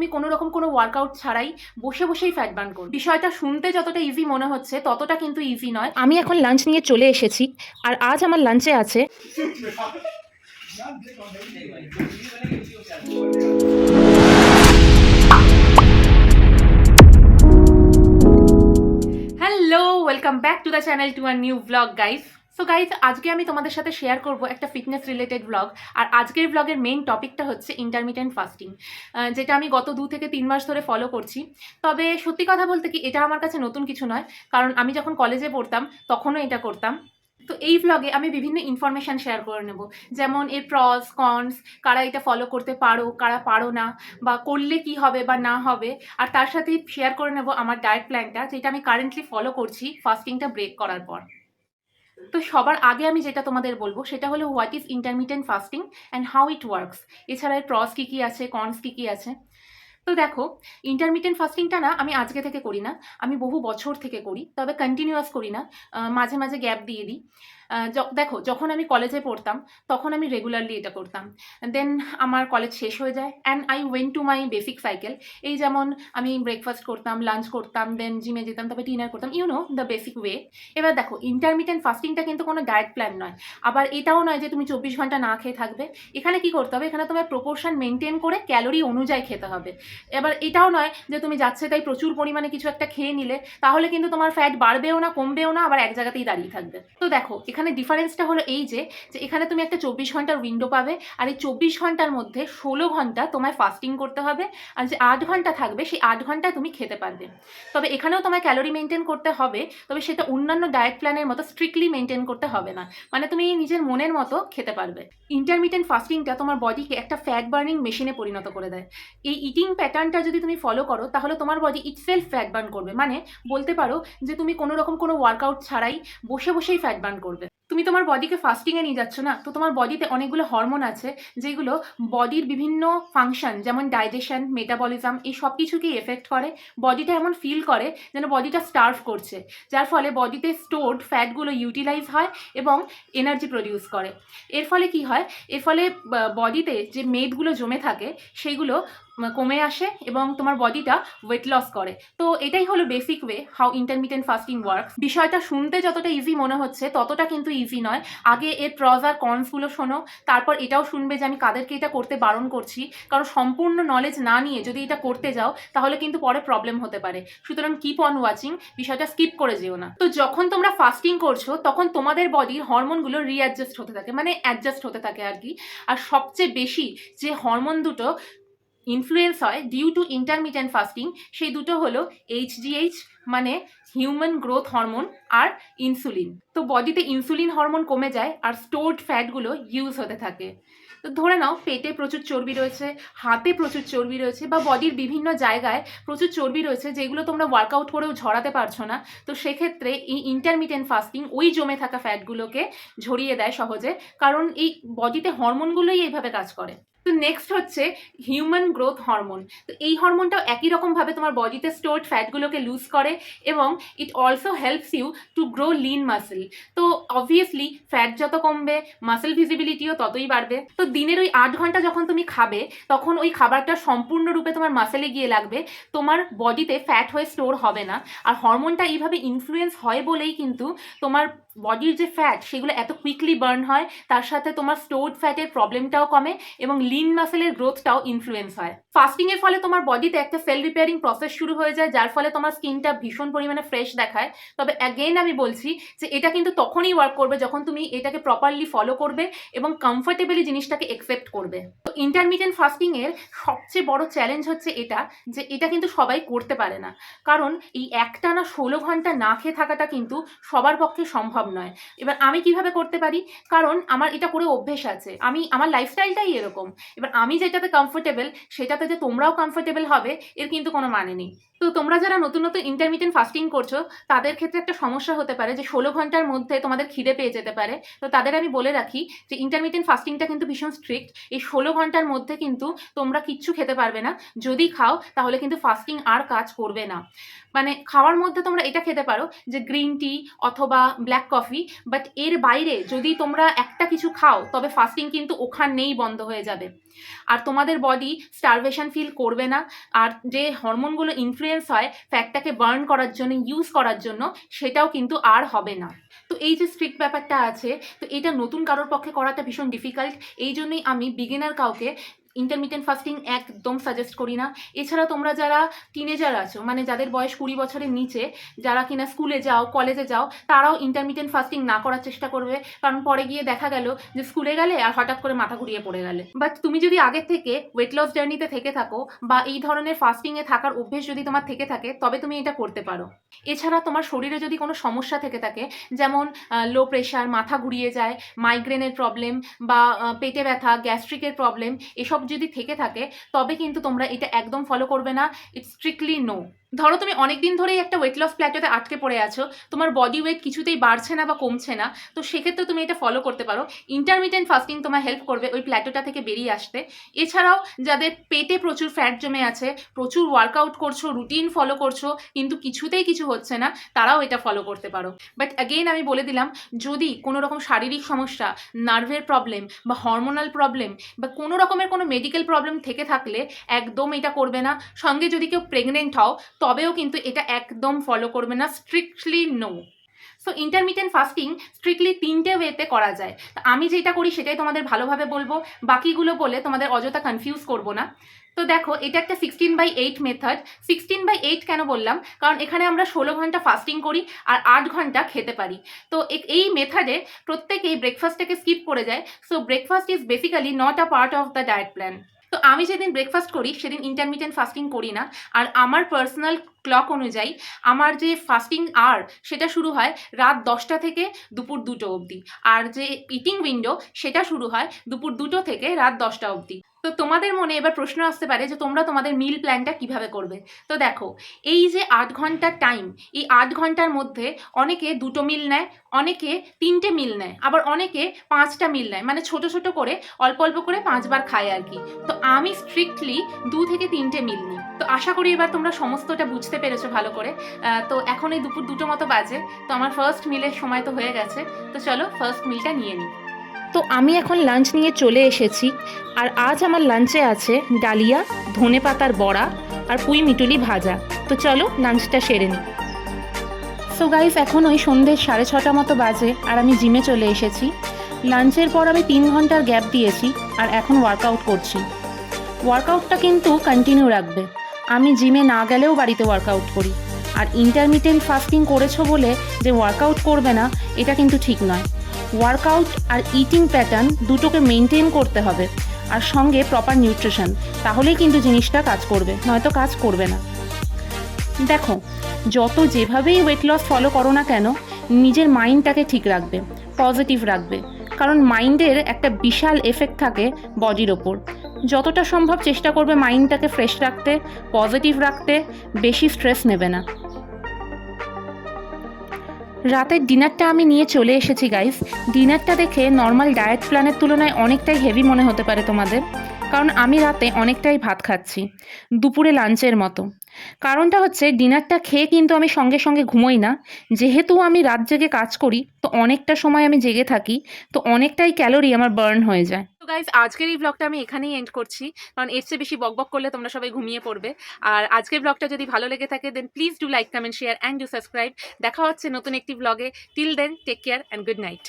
তুমি কোনো রকম কোনো ওয়ার্কআউট ছাড়াই বসে বসেই ফ্যাট বার্ন করো। বিষয়টা শুনতে যতটা ইজি মনে হচ্ছে ততটা কিন্তু ইজি নয়। আমি এখন লাঞ্চ নিয়ে চলে এসেছি, আর আজ আমার লাঞ্চে আছে hello, welcome back to the channel to a new blog guys. So guys, আজকে আমি তোমাদের সাথে শেয়ার করব একটা ফিটনেস রিলেটেড ব্লগ। আর আজকের ব্লগের মেইন টপিকটা হচ্ছে ইন্টারমিটেন্ট ফাস্টিং, যেটা আমি গত 2 থেকে 3 মাস ধরে ফলো করছি। তবে সত্যি কথা বলতে কি, এটা আমার কাছে নতুন কিছু নয়, কারণ আমি যখন কলেজে পড়তাম তখনও এটা করতাম। তো এই ব্লগে আমি বিভিন্ন ইনফরমেশান শেয়ার করে নেব, যেমন এর প্রস কনস, কারা এটা ফলো করতে পারো, কারা পারো না, বা করলে কি হবে বা না হবে। আর তার সাথেই শেয়ার করে নেব আমার ডায়েট প্ল্যানটা, যেটা আমি কারেন্টলি ফলো করছি ফাস্টিংটা ব্রেক করার পর। তো সবার আগে আমি যেটা তোমাদের বলবো সেটা হলো what is intermittent fasting and how it works. এছাড়া এর প্রস কী কী আছে, কনস কী কী আছে। তো দেখো, ইন্টারমিটেন্ট ফাস্টিংটা না আমি আজকে থেকে করি না, আমি বহু বছর থেকে করি, তবে কন্টিনিউয়াস করি না, মাঝে মাঝে গ্যাপ দিয়ে দিই। দেখো, যখন আমি কলেজে পড়তাম তখন আমি রেগুলারলি এটা করতাম। দেন আমার কলেজ শেষ হয়ে যায় and I went to my basic cycle. এই যেমন আমি ব্রেকফাস্ট করতাম, লাঞ্চ করতাম, দেন জিমে যেতাম, তবে ডিনার করতাম, you know the basic way. এবার দেখো, ইন্টারমিটেন্ট ফাস্টিংটা কিন্তু কোনো ডায়েট প্ল্যান নয়, আবার এটাও নয় যে তুমি 24 ঘন্টা না খেয়ে থাকবে। এখানে কি করতে হবে, এখানে তোমার প্রপোর্শন মেনটেন করে ক্যালোরি অনুযায়ী খেতে হবে। এবার এটাও নয় যে তুমি যাচ্ছে তাই প্রচুর পরিমাণে কিছু একটা খেয়ে নিলে, তাহলে কিন্তু তোমার ফ্যাট বাড়বেও না, কমবেও না, আবার এক জায়গাতেই দাঁড়িয়ে থাকবে। তো দেখো, এখানে ডিফারেন্সটা হলো এই যে এখানে তুমি একটা 24 ঘন্টার উইন্ডো পাবে, আর এই 24 ঘন্টার মধ্যে 16 ঘন্টা তোমায় ফাস্টিং করতে হবে, আর যে 8 ঘন্টা থাকবে সেই 8 ঘন্টায় তুমি খেতে পারবে। তবে এখানেও তোমায় ক্যালোরি মেনটেন করতে হবে, তবে সেটা অন্যান্য ডায়েট প্ল্যানের মতো স্ট্রিক্টলি মেনটেন করতে হবে না, মানে তুমি নিজের মনের মতো খেতে পারবে। ইন্টারমিটেন্ট ফাস্টিংটা তোমার বডিকে একটা ফ্যাট বার্নিং মেশিনে পরিণত করে দেয়। এই ইটিং প্যাটার্নটা যদি তুমি ফলো করো তাহলে তোমার বডি ইটসেলফ ফ্যাট বার্ন করবে, মানে বলতে পারো যে তুমি কোনো রকম কোনো ওয়ার্কআউট ছাড়াই বসে বসেই ফ্যাট বার্ন করবে। তুমি তোমার বডিকে ফাস্টিংয়ে নিয়ে যাচ্ছ না, তো তোমার বডিতে অনেকগুলো হরমোন আছে যেগুলো বডির বিভিন্ন ফাংশন, যেমন ডাইজেশন, মেটাবলিজম, এই সব কিছুকেই এফেক্ট করে। বডিটা এমন ফিল করে যেন বডিটা স্টার্ভ করছে, যার ফলে বডিতে স্টোরড ফ্যাটগুলো ইউটিলাইজ হয় এবং এনার্জি প্রডিউস করে। এর ফলে কি হয়, এর ফলে বডিতে যে মেদগুলো জমে থাকে সেইগুলো কমে আসে এবং তোমার বডিটা ওয়েট লস করে। তো এটাই হলো basic way how intermittent fasting work. বিষয়টা শুনতে যতটা ইজি মনে হচ্ছে ততটা কিন্তু ইজি নয়। আগে এর প্রস আর কনসগুলো শোনো, তারপর এটাও শুনবে যে আমি কাদেরকে এটা করতে বারণ করছি, কারণ সম্পূর্ণ নলেজ না নিয়ে যদি এটা করতে যাও তাহলে কিন্তু পরে প্রবলেম হতে পারে। সুতরাং কিপ অন ওয়াচিং, বিষয়টা স্কিপ করে যেও না। তো যখন তোমরা ফাস্টিং করছো তখন তোমাদের বডির হরমোনগুলো রিঅ্যাডজাস্ট হতে থাকে, মানে অ্যাডজাস্ট হতে থাকে আর কি। আর সবচেয়ে বেশি যে হরমোন দুটো ইনফ্লুয়েন্স হয় ডিউ টু ইন্টারমিটেন্ট ফাস্টিং, সেই দুটো হলো HGH মানে হিউম্যান গ্রোথ হরমোন, আর ইনসুলিন। তো বডিতে ইনসুলিন হরমোন কমে যায় আর স্টোরড ফ্যাটগুলো ইউজ হতে থাকে। তো ধরে নাও পেটে প্রচুর চর্বি রয়েছে, হাতে প্রচুর চর্বি রয়েছে, বা বডির বিভিন্ন জায়গায় প্রচুর চর্বি রয়েছে যেগুলো তোমরা ওয়ার্কআউট করেও ঝরাতে পারছো না। তো সেক্ষেত্রে এই ইন্টারমিটেন্ট ফাস্টিং ওই জমে থাকা ফ্যাটগুলোকে ঝরিয়ে দেয় সহজে, কারণ এই বডিতে হরমোনগুলোই এইভাবে কাজ করে। তো নেক্সট হচ্ছে হিউম্যান গ্রোথ হরমোন। তো এই হরমোনটাও একই রকমভাবে তোমার বডিতে স্টোরড ফ্যাটগুলোকে লুজ করে এবং it also helps you to grow lean muscle. তো অবভিয়াসলি ফ্যাট যত কমবে মাসেল ভিজিবিলিটিও ততই বাড়বে। তো দিনের ওই 8 ঘন্টা যখন তুমি খাবে তখন ওই খাবারটা সম্পূর্ণরূপে তোমার মাসেলে গিয়ে লাগবে, তোমার বডিতে ফ্যাট হয়ে স্টোর হবে না। আর হরমোনটা এইভাবে ইনফ্লুয়েন্স হয় বলেই কিন্তু তোমার বডির যে ফ্যাট সেগুলো এত কুইকলি বার্ন হয়, তার সাথে তোমার স্টোরড ফ্যাটের প্রবলেমটাও কমে এবং লিন মাসেলের গ্রোথটাও ইনফ্লুয়েন্স হয়। ফাস্টিং এর ফলে তোমার বডিতে একটা সেল রিপেয়ারিং প্রসেস শুরু হয়ে যায়, যার ফলে তোমার স্কিনটা ভীষণ পরিমাণে ফ্রেশ দেখায়। তবে অ্যাগেইন আমি বলছি যে এটা কিন্তু তখনই ওয়ার্ক করবে যখন তুমি এটাকে প্রপারলি ফলো করবে এবং কমফোর্টেবলি জিনিসটাকে একসেপ্ট করবে। তো ইন্টারমিটেন্ট ফাস্টিং এর সবচেয়ে বড় চ্যালেঞ্জ হচ্ছে এটা, যে এটা কিন্তু সবাই করতে পারে না, কারণ এই একটানা 16 ঘন্টা না খেয়ে থাকাটা কিন্তু সবার পক্ষে সম্ভব নয়। এবার আমি কিভাবে করতে পারি, কারণ আমার এটা করে অভ্যেস আছে, আমার লাইফস্টাইলটাই এরকম। এবার আমি যেটাতে কমফোর্টেবল সেটাতে যে তোমরাও কমফোর্টেবল হবে এর কিন্তু কোনো মানে নেই। তো তোমরা যারা নতুন নতুন ইন্টারমিটেন্ট ফাস্টিং করছো তাদের ক্ষেত্রে একটা সমস্যা হতে পারে যে 16 ঘন্টার মধ্যে তোমাদের খিদে পেয়ে যেতে পারে। তো তাদের আমি বলে রাখি যে ইন্টারমিটেন্ট ফাস্টিংটা কিন্তু ভীষণ স্ট্রিক্ট। এই 16 ঘন্টার মধ্যে কিন্তু তোমরা কিচ্ছু খেতে পারবে না, যদি খাও তাহলে কিন্তু ফাস্টিং আর কাজ করবে না। মানে খাওয়ার মধ্যে তোমরা এটা খেতে পারো যে গ্রিন টি অথবা ব্ল্যাক কফি, বাট এর বাইরে যদি তোমরা একটা কিছু খাও তবে ফাস্টিং কিন্তু ওখানেই বন্ধ হয়ে যাবে। আর তোমাদের বডি স্টারভেশন ফিল করবে না, আর যে হরমোনগুলো ইনফ্লুয়েন্স হয় ফ্যাটটাকে বার্ন করার জন্য, ইউজ করার জন্য, সেটাও কিন্তু আর হবে না। তো এই যে স্ট্রিক্ট ব্যাপারটা আছে, তো এটা নতুন কারোর পক্ষে করাটা ভীষণ ডিফিকাল্ট। এই জন্যই আমি বিগিনার কাউকে ইন্টারমিটেন্ট ফাস্টিং একদম সাজেস্ট করি না। এছাড়া তোমরা যারা টিনেজার আছো, মানে যাদের বয়স 20 বছরের নিচে, যারা কিনা স্কুলে যাও, কলেজে যাও, তারাও ইন্টারমিটেন্ট ফাস্টিং না করার চেষ্টা করবে, কারণ পরে গিয়ে দেখা গেল যে স্কুলে গেলে আর হঠাৎ করে মাথা ঘুরিয়ে পড়ে গেলে। বাট তুমি যদি আগের থেকে ওয়েট লস জার্নিতে থেকে থাকো বা এই ধরনের ফাস্টিংয়ে থাকার অভ্যেস যদি তোমার থেকে থাকে, তবে তুমি এটা করতে পারো। এছাড়া তোমার শরীরে যদি কোনো সমস্যা থেকে থাকে, যেমন লো প্রেশার, মাথা ঘুরিয়ে যায়, মাইগ্রেনের প্রবলেম, বা পেটে ব্যথা, গ্যাস্ট্রিকের প্রবলেম, এসব যদি থেকে থাকে, তবে কিন্তু তোমরা এটা একদম ফলো করবে না। It's strictly no. ধরো তুমি অনেকদিন ধরেই একটা ওয়েট লস প্ল্যাটোতে আটকে পড়ে আছো, তোমার বডি ওয়েট কিছুতেই বাড়ছে না বা কমছে না, তো সেক্ষেত্রে তুমি এটা ফলো করতে পারো। ইন্টারমিটেন্ট ফাস্টিং তোমার হেল্প করবে ওই প্ল্যাটোটা থেকে বেরিয়ে আসতে। এছাড়াও যাদের পেটে প্রচুর ফ্যাট জমে আছে, প্রচুর ওয়ার্কআউট করছো, রুটিন ফলো করছো, কিন্তু কিছুতেই কিছু হচ্ছে না, তারাও এটা ফলো করতে পারো। বাট অ্যাগেইন আমি বলে দিলাম, যদি কোনো রকম শারীরিক সমস্যা, নার্ভের প্রবলেম বা হরমোনাল প্রবলেম বা কোনো রকমের কোনো মেডিকেল প্রবলেম থেকে থাকলে একদম এটা করবে না। সঙ্গে যদি কেউ প্রেগনেন্ট হও, তবেও কিন্তু এটা একদম ফলো করবে না, strictly no. So intermittent fasting strictly 3টে ওয়েতে করা যায়। আমি যেটা করি সেটাই তোমাদের ভালোভাবে বলবো, বাকিগুলো বলে তোমাদের অযথা কনফিউজ করবো না। তো দেখো, এটা একটা 16/8 মেথড। 16/8 কেন বললাম? কারণ এখানে আমরা 16 ঘন্টা ফাস্টিং করি আর 8 ঘন্টা খেতে পারি। তো এই মেথডে প্রত্যেকেই ব্রেকফাস্টটাকে স্কিপ করে যায়। So breakfast is basically not a part of the diet plan. তো আমি যেদিন ব্রেকফাস্ট করি সেদিন ইন্টারমিটেন্ট ফাস্টিং করি না। আর আমার পার্সোনাল ক্লক অনুযায়ী আমার যে ফাস্টিং আওয়ার সেটা শুরু হয় রাত 10টা থেকে দুপুর 2টো অবধি, আর যে ইটিং উইন্ডো সেটা শুরু হয় দুপুর 2টো থেকে রাত 10টা অবধি। তো তোমাদের মনে এবার প্রশ্ন আসতে পারে যে তোমরা তোমাদের মিল প্ল্যানটা কিভাবে করবে। তো দেখো, এই যে 8 ঘন্টার টাইম, এই 8 ঘন্টার মধ্যে অনেকে 2টো মিল নেয়, অনেকে 3টে মিল নেয়, আবার অনেকে 5টা মিল নেয়, মানে ছোট ছোট করে অল্প অল্প করে 5বার খায় আর কি। তো আমি স্ট্রিক্টলি 2 থেকে 3টে মিল নিই। তো আশা করি এবার তোমরা সমস্তটা বুঝতে পেরেছো ভালো করে। তো এখন এই দুপুর 2টো মতো বাজে, তো আমার ফার্স্ট মিলের সময় তো হয়ে গেছে। তো চলো ফার্স্ট মিলটা নিয়ে নিই। তো আমি এখন লাঞ্চ নিয়ে চলে এসেছি। আর আজ আমার লাঞ্চে আছে ডালিয়া, ধনেপাতার বড়া আর পুঁই মিটুলি ভাজা। তো চলো লাঞ্চটা সেরে নিই। সো গাইস, এখন ওই সন্ধ্যে 6:30 মতো বাজে আর আমি জিমে চলে এসেছি। লাঞ্চের পর আমি 3 ঘন্টার গ্যাপ দিয়েছি আর এখন ওয়ার্কআউট করছি। ওয়ার্কআউটটা কিন্তু কন্টিনিউ রাখবে। আমি জিমে না গেলেও বাড়িতে ওয়ার্কআউট করি। আর ইন্টারমিটেন্ট ফাস্টিং করেছো বলে যে ওয়ার্কআউট করবে না, এটা কিন্তু ঠিক নয়। ওয়ার্কআউট আর ইটিং প্যাটার্ন দুটোকে মেনটেন করতে হবে, আর সঙ্গে প্রপার নিউট্রিশন, তাহলেই কিন্তু জিনিসটা কাজ করবে, নয়তো কাজ করবে না। দেখো, যত যেভাবেই ওয়েট লস ফলো করো না কেন, নিজের মাইন্ডটাকে ঠিক রাখবে, পজিটিভ রাখবে, কারণ মাইন্ডের একটা বিশাল এফেক্ট থাকে বডির ওপর। যতটা সম্ভব চেষ্টা করবে মাইন্ডটাকে ফ্রেশ রাখতে, পজিটিভ রাখতে, বেশি স্ট্রেস নেবে না। রাতের ডিনারটা আমি নিয়ে চলে এসেছি গাইস। ডিনারটা দেখে নর্মাল ডায়েট প্ল্যানের তুলনায় অনেকটাই হেভি মনে হতে পারে তোমাদের, কারণ আমি রাতে অনেকটাই ভাত খাচ্ছি, দুপুরে লাঞ্চের মতো। কারণটা হচ্ছে, ডিনারটা খেয়ে কিন্তু আমি সঙ্গে সঙ্গে ঘুমোই না। যেহেতু আমি রাত জেগে কাজ করি, তো অনেকটা সময় আমি জেগে থাকি, তো অনেকটাই ক্যালোরি আমার বার্ন হয়ে যায়। তো গাইজ, আজকের এই ব্লগটা আমি এখানেই এন্ড করছি, কারণ এর চেয়ে বেশি বকবক করলে তোমরা সবাই ঘুমিয়ে পড়বে। আর আজকের ব্লগটা যদি ভালো লেগে থাকে, then please do like, comment, share and do subscribe. দেখা হচ্ছে নতুন একটি ব্লগে। Till then, take care and good night.